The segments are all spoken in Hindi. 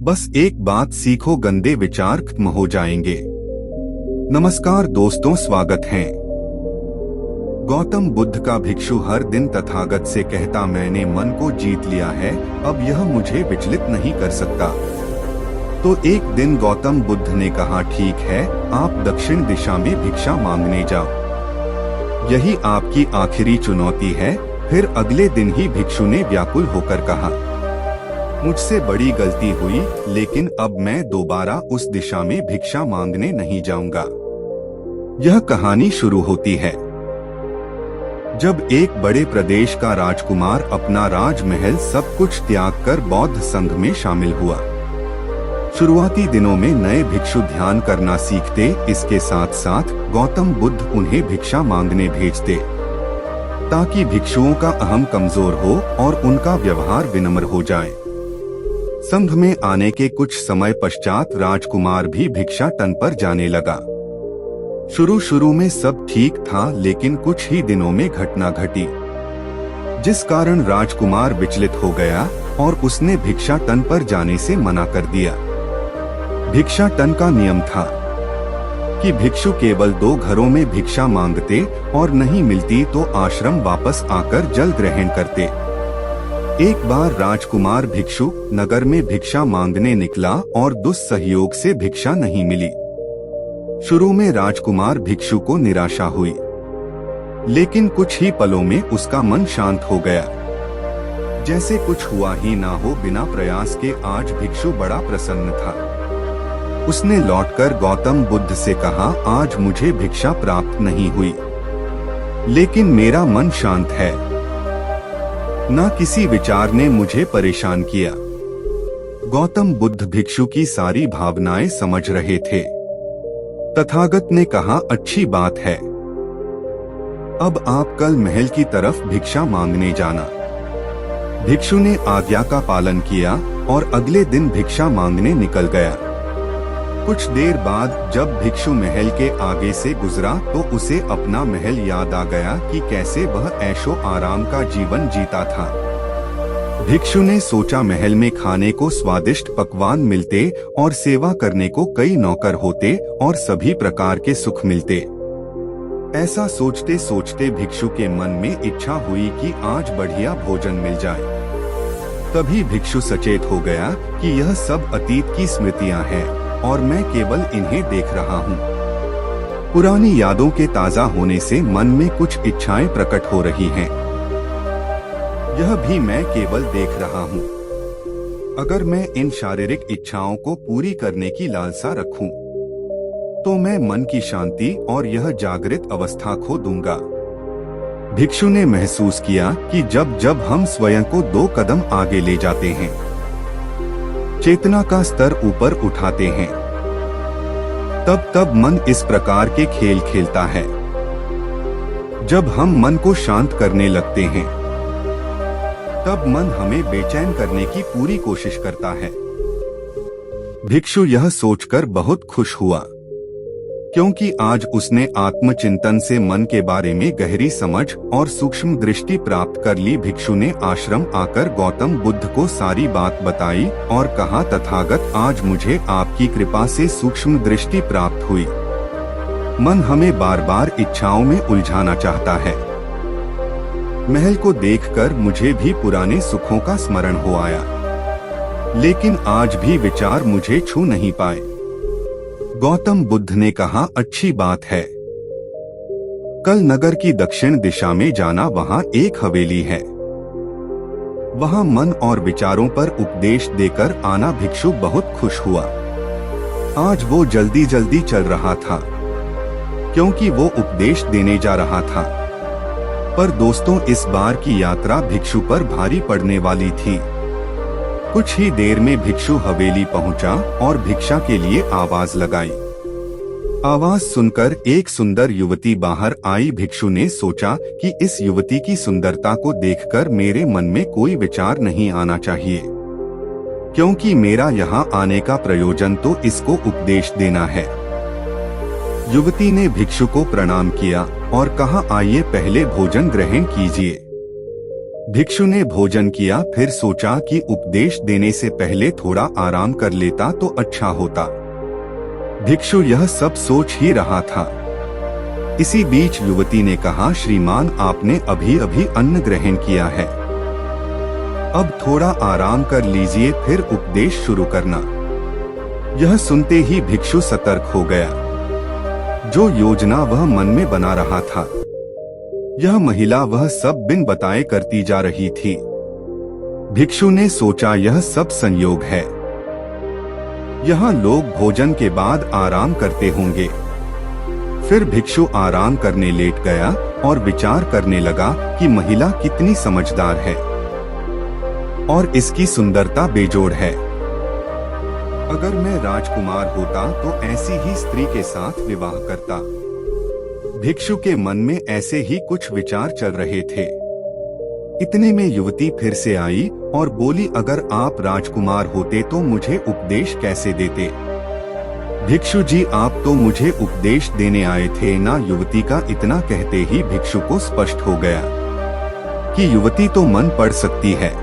बस एक बात सीखो, गंदे विचार खत्म हो जाएंगे। नमस्कार दोस्तों, स्वागत है। गौतम बुद्ध का भिक्षु हर दिन तथागत से कहता, मैंने मन को जीत लिया है, अब यह मुझे विचलित नहीं कर सकता। तो एक दिन गौतम बुद्ध ने कहा, ठीक है, आप दक्षिण दिशा में भिक्षा मांगने जाओ। यही आपकी आखिरी चुनौती है। फिर अगले दिन ही भिक्षु ने व्याकुल होकर कहा, मुझसे बड़ी गलती हुई, लेकिन अब मैं दोबारा उस दिशा में भिक्षा मांगने नहीं जाऊंगा। यह कहानी शुरू होती है जब एक बड़े प्रदेश का राजकुमार अपना राजमहल सब कुछ त्याग कर बौद्ध संघ में शामिल हुआ। शुरुआती दिनों में नए भिक्षु ध्यान करना सीखते, इसके साथ साथ गौतम बुद्ध उन्हें भिक्षा मांगने भेजते ताकि भिक्षुओं का अहम कमजोर हो और उनका व्यवहार विनम्र हो जाए। संघ में आने के कुछ समय पश्चात राजकुमार भी भिक्षाटन पर जाने लगा। शुरू में सब ठीक था, लेकिन कुछ ही दिनों में घटना घटी जिस कारण राजकुमार विचलित हो गया और उसने भिक्षाटन पर जाने से मना कर दिया। भिक्षाटन का नियम था कि भिक्षु केवल 2 घरों में भिक्षा मांगते और नहीं मिलती तो आश्रम वापस आकर जल ग्रहण करते। एक बार राजकुमार भिक्षु नगर में भिक्षा मांगने निकला और दुस्सहयोग से भिक्षा नहीं मिली। शुरू में राजकुमार भिक्षु को निराशा हुई, लेकिन कुछ ही पलों में उसका मन शांत हो गया, जैसे कुछ हुआ ही ना हो। बिना प्रयास के आज भिक्षु बड़ा प्रसन्न था। उसने लौटकर गौतम बुद्ध से कहा, आज मुझे भिक्षा प्राप्त नहीं हुई, लेकिन मेरा मन शांत है। ना किसी विचार ने मुझे परेशान किया। गौतम बुद्ध भिक्षु की सारी भावनाएं समझ रहे थे। तथागत ने कहा, अच्छी बात है, अब आप कल महल की तरफ भिक्षा मांगने जाना। भिक्षु ने आज्ञा का पालन किया और अगले दिन भिक्षा मांगने निकल गया। कुछ देर बाद जब भिक्षु महल के आगे से गुजरा तो उसे अपना महल याद आ गया कि कैसे वह ऐशो आराम का जीवन जीता था। भिक्षु ने सोचा, महल में खाने को स्वादिष्ट पकवान मिलते और सेवा करने को कई नौकर होते और सभी प्रकार के सुख मिलते। ऐसा सोचते सोचते भिक्षु के मन में इच्छा हुई कि आज बढ़िया भोजन मिल जाए। तभी भिक्षु सचेत हो गया कि यह सब अतीत की स्मृतियां हैं और मैं केवल इन्हें देख रहा हूँ। पुरानी यादों के ताजा होने से मन में कुछ इच्छाएं प्रकट हो रही हैं। यह भी मैं केवल देख रहा हूँ। अगर मैं इन शारीरिक इच्छाओं को पूरी करने की लालसा रखूं, तो मैं मन की शांति और यह जागृत अवस्था खो दूंगा। भिक्षु ने महसूस किया कि जब जब हम स्वयं को 2 कदम आगे ले जाते हैं, चेतना का स्तर ऊपर उठाते हैं, तब तब मन इस प्रकार के खेल खेलता है। जब हम मन को शांत करने लगते हैं, तब मन हमें बेचैन करने की पूरी कोशिश करता है। भिक्षु यह सोचकर बहुत खुश हुआ, क्योंकि आज उसने आत्मचिंतन से मन के बारे में गहरी समझ और सूक्ष्म दृष्टि प्राप्त कर ली। भिक्षु ने आश्रम आकर गौतम बुद्ध को सारी बात बताई और कहा, तथागत, आज मुझे आपकी कृपा से सूक्ष्म दृष्टि प्राप्त हुई। मन हमें बार बार इच्छाओं में उलझाना चाहता है। महल को देखकर मुझे भी पुराने सुखों का स्मरण हो आया, लेकिन आज भी विचार मुझे छू नहीं पाए। गौतम बुद्ध ने कहा, अच्छी बात है, कल नगर की दक्षिण दिशा में जाना, वहाँ एक हवेली है, वहाँ मन और विचारों पर उपदेश देकर आना। भिक्षु बहुत खुश हुआ। आज वो जल्दी जल्दी चल रहा था, क्योंकि वो उपदेश देने जा रहा था। पर दोस्तों, इस बार की यात्रा भिक्षु पर भारी पड़ने वाली थी। कुछ ही देर में भिक्षु हवेली पहुंचा और भिक्षा के लिए आवाज लगाई। आवाज सुनकर एक सुंदर युवती बाहर आई। भिक्षु ने सोचा कि इस युवती की सुंदरता को देखकर मेरे मन में कोई विचार नहीं आना चाहिए, क्योंकि मेरा यहाँ आने का प्रयोजन तो इसको उपदेश देना है। युवती ने भिक्षु को प्रणाम किया और कहा, आइए पहले भोजन ग्रहण कीजिए। भिक्षु ने भोजन किया, फिर सोचा कि उपदेश देने से पहले थोड़ा आराम कर लेता तो अच्छा होता। भिक्षु यह सब सोच ही रहा था। इसी बीच युवती ने कहा, श्रीमान, आपने अभी अभी अन्न ग्रहण किया है, अब थोड़ा आराम कर लीजिए, फिर उपदेश शुरू करना। यह सुनते ही भिक्षु सतर्क हो गया। जो योजना वह मन में बना रहा था, यह महिला वह सब बिन बताए करती जा रही थी। भिक्षु ने सोचा, यह सब संयोग है। यहाँ लोग भोजन के बाद आराम करते होंगे। फिर भिक्षु आराम करने लेट गया और विचार करने लगा कि महिला कितनी समझदार है और इसकी सुंदरता बेजोड़ है। अगर मैं राजकुमार होता तो ऐसी ही स्त्री के साथ विवाह करता। भिक्षु के मन में ऐसे ही कुछ विचार चल रहे थे। इतने में युवती फिर से आई और बोली, अगर आप राजकुमार होते तो मुझे उपदेश कैसे देते? भिक्षु जी, आप तो मुझे उपदेश देने आए थे ना? युवती का इतना कहते ही भिक्षु को स्पष्ट हो गया कि युवती तो मन पढ़ सकती है।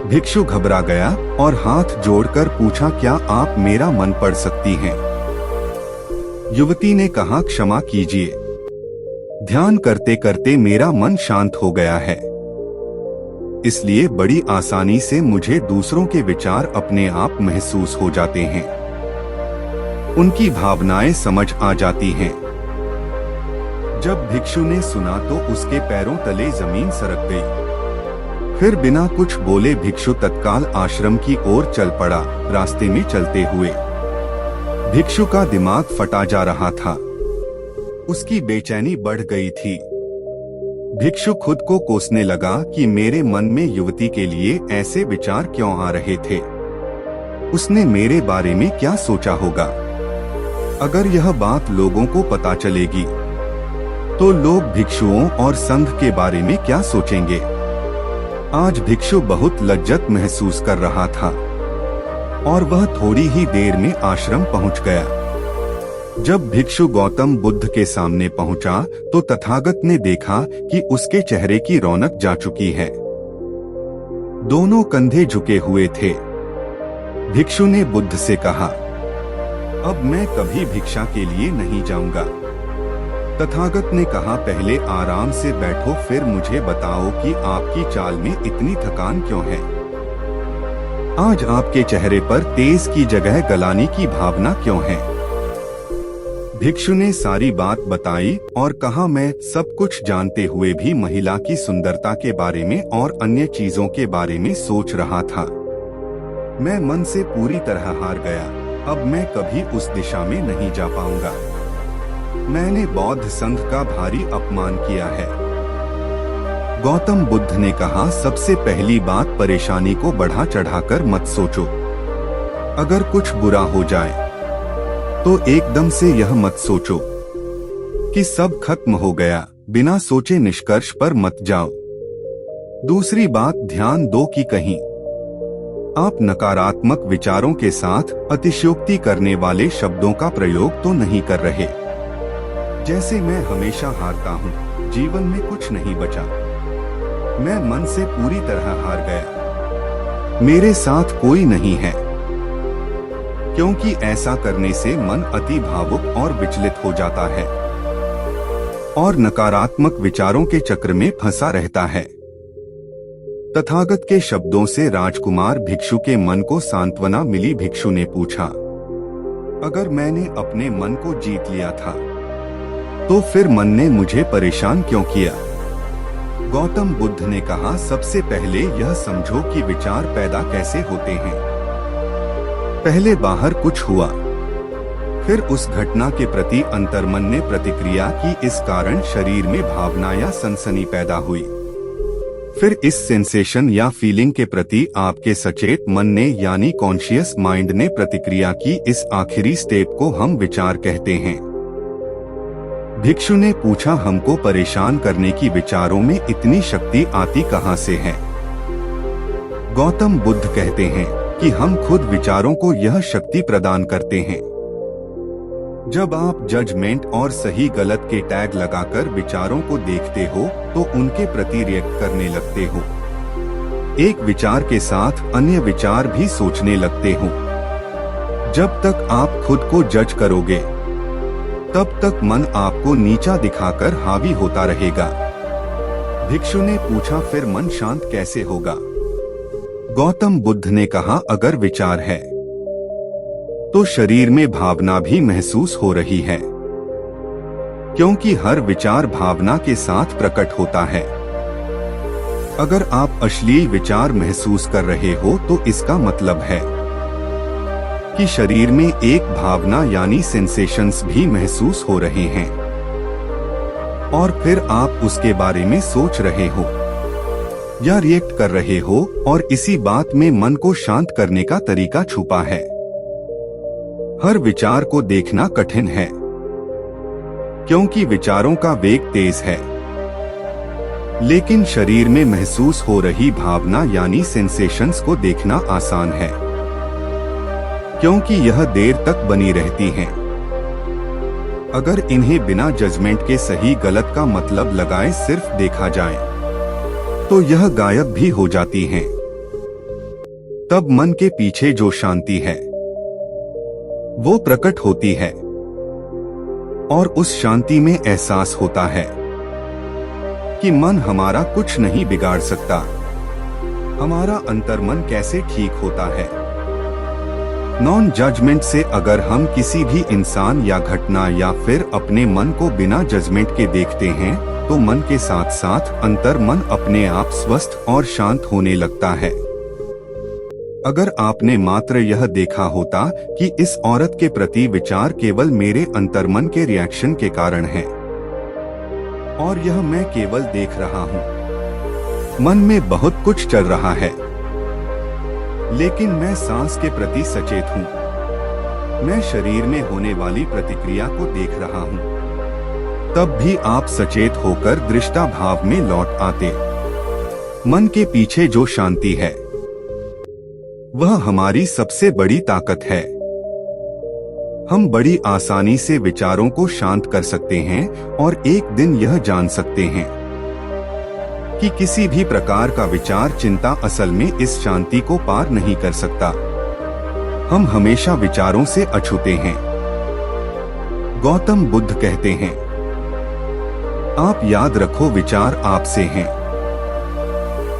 भिक्षु घबरा गया और हाथ जोड़कर पूछा, क्या आप मेरा मन पढ़ सकती हैं? युवती ने कहा, क्षमा कीजिए, ध्यान करते करते मेरा मन शांत हो गया है, इसलिए बड़ी आसानी से मुझे दूसरों के विचार अपने आप महसूस हो जाते हैं, उनकी भावनाएं समझ आ जाती हैं। जब भिक्षु ने सुना तो उसके पैरों तले जमीन सरक गई। फिर बिना कुछ बोले भिक्षु तत्काल आश्रम की ओर चल पड़ा। रास्ते में चलते हुए भिक्षु का दिमाग फटा जा रहा था, उसकी बेचैनी बढ़ गई थी। भिक्षु खुद को कोसने लगा कि मेरे मन में युवती के लिए ऐसे विचार क्यों आ रहे थे। उसने मेरे बारे में क्या सोचा होगा? अगर यह बात लोगों को पता चलेगी तो लोग भिक्षुओं और संघ के बारे में क्या सोचेंगे? आज भिक्षु बहुत लज्जत महसूस कर रहा था और वह थोड़ी ही देर में आश्रम पहुंच गया। जब भिक्षु गौतम बुद्ध के सामने पहुंचा तो तथागत ने देखा कि उसके चेहरे की रौनक जा चुकी है। दोनों कंधे झुके हुए थे। भिक्षु ने बुद्ध से कहा, अब मैं कभी भिक्षा के लिए नहीं जाऊंगा। तथागत ने कहा, पहले आराम से बैठो, फिर मुझे बताओ कि आपकी चाल में इतनी थकान क्यों है? आज आपके चेहरे पर तेज की जगह गलानी की भावना क्यों है? भिक्षु ने सारी बात बताई और कहा, मैं सब कुछ जानते हुए भी महिला की सुंदरता के बारे में और अन्य चीजों के बारे में सोच रहा था। मैं मन से पूरी तरह हार गया। अब मैं कभी उस दिशा में नहीं जा पाऊंगा। मैंने बौद्ध संघ का भारी अपमान किया है। गौतम बुद्ध ने कहा, सबसे पहली बात, परेशानी को बढ़ा चढ़ाकर मत सोचो। अगर कुछ बुरा हो जाए तो एकदम से यह मत सोचो कि सब खत्म हो गया। बिना सोचे निष्कर्ष पर मत जाओ। दूसरी बात, ध्यान दो कि कहीं आप नकारात्मक विचारों के साथ अतिशयोक्ति करने वाले शब्दों का प्रयोग तो नहीं कर रहे। जैसे मैं हमेशा हारता हूँ, जीवन में कुछ नहीं बचा। मैं मन से पूरी तरह हार गया। मेरे साथ कोई नहीं है, क्योंकि ऐसा करने से मन अति भावुक और विचलित हो जाता है और नकारात्मक विचारों के चक्र में फंसा रहता है। तथागत के शब्दों से राजकुमार भिक्षु के मन को सांत्वना मिली। भिक्षु ने पूछा, अगर मैंने अपने मन को जीत लिया था तो फिर मन ने मुझे परेशान क्यों किया? गौतम बुद्ध ने कहा, सबसे पहले यह समझो कि विचार पैदा कैसे होते हैं। पहले बाहर कुछ हुआ, फिर उस घटना के प्रति अंतर्मन ने प्रतिक्रिया की, इस कारण शरीर में भावना या सनसनी पैदा हुई। फिर इस सेंसेशन या फीलिंग के प्रति आपके सचेत मन ने यानी कॉन्शियस माइंड ने प्रतिक्रिया की। इस आखिरी स्टेप को हम विचार कहते हैं। भिक्षु ने पूछा, हमको परेशान करने की विचारों में इतनी शक्ति आती कहां से है? गौतम बुद्ध कहते हैं कि हम खुद विचारों को यह शक्ति प्रदान करते हैं। जब आप जजमेंट और सही गलत के टैग लगाकर विचारों को देखते हो तो उनके प्रति रिएक्ट करने लगते हो। एक विचार के साथ अन्य विचार भी सोचने लगते हो। जब तक आप खुद को जज करोगे तब तक मन आपको नीचा दिखाकर हावी होता रहेगा। भिक्षु ने पूछा, फिर मन शांत कैसे होगा? गौतम बुद्ध ने कहा, अगर विचार है तो शरीर में भावना भी महसूस हो रही है, क्योंकि हर विचार भावना के साथ प्रकट होता है। अगर आप अश्लील विचार महसूस कर रहे हो तो इसका मतलब है कि शरीर में एक भावना यानी सेंसेशंस भी महसूस हो रहे हैं और फिर आप उसके बारे में सोच रहे हो या रिएक्ट कर रहे हो, और इसी बात में मन को शांत करने का तरीका छुपा है। हर विचार को देखना कठिन है क्योंकि विचारों का वेग तेज है, लेकिन शरीर में महसूस हो रही भावना यानी सेंसेशंस को देखना आसान है क्योंकि यह देर तक बनी रहती हैं। अगर इन्हें बिना जजमेंट के सही गलत का मतलब लगाए सिर्फ देखा जाए तो यह गायब भी हो जाती हैं। तब मन के पीछे जो शांति है वो प्रकट होती है और उस शांति में एहसास होता है कि मन हमारा कुछ नहीं बिगाड़ सकता। हमारा अंतर्मन कैसे ठीक होता है। नॉन जजमेंट से अगर हम किसी भी इंसान या घटना या फिर अपने मन को बिना जजमेंट के देखते हैं तो मन के साथ साथ अंतर्मन अपने आप स्वस्थ और शांत होने लगता है। अगर आपने मात्र यह देखा होता कि इस औरत के प्रति विचार केवल मेरे अंतर्मन के रिएक्शन के कारण है और यह मैं केवल देख रहा हूँ, मन में बहुत कुछ चल रहा है लेकिन मैं सांस के प्रति सचेत हूँ, मैं शरीर में होने वाली प्रतिक्रिया को देख रहा हूँ, तब भी आप सचेत होकर दृष्टा भाव में लौट आते। मन के पीछे जो शांति है वह हमारी सबसे बड़ी ताकत है। हम बड़ी आसानी से विचारों को शांत कर सकते हैं और एक दिन यह जान सकते हैं कि किसी भी प्रकार का विचार चिंता असल में इस शांति को पार नहीं कर सकता। हम हमेशा विचारों से अछूते हैं। गौतम बुद्ध कहते हैं, आप याद रखो विचार आपसे हैं।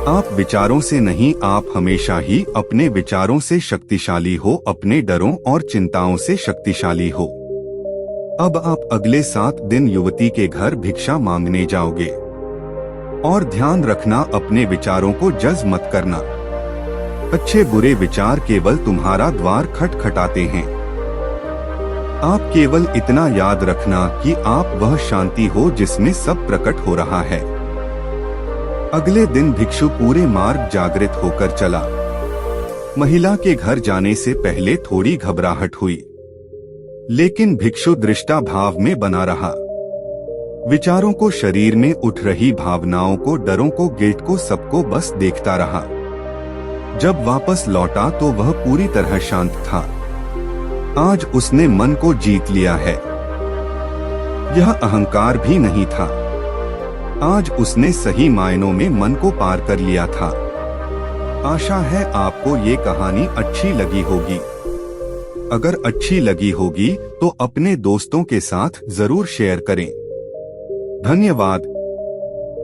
आप विचारों से नहीं, आप हमेशा ही अपने विचारों से शक्तिशाली हो, अपने डरों और चिंताओं से शक्तिशाली हो। अब आप अगले 7 दिन युवती के घर भिक्षा मांगने जाओगे और ध्यान रखना, अपने विचारों को जज मत करना। अच्छे बुरे विचार केवल तुम्हारा द्वार खटखटाते हैं। आप केवल इतना याद रखना कि आप वह शांति हो जिसमें सब प्रकट हो रहा है। अगले दिन भिक्षु पूरे मार्ग जागृत होकर चला। महिला के घर जाने से पहले थोड़ी घबराहट हुई, लेकिन भिक्षु दृष्टा भाव में बना रहा। विचारों को, शरीर में उठ रही भावनाओं को, डरों को, गिल्ट को, सबको बस देखता रहा। जब वापस लौटा तो वह पूरी तरह शांत था। आज उसने मन को जीत लिया है। यह अहंकार भी नहीं था। आज उसने सही मायनों में मन को पार कर लिया था। आशा है आपको ये कहानी अच्छी लगी होगी। अगर अच्छी लगी होगी तो अपने दोस्तों के साथ जरूर शेयर करें। धन्यवाद।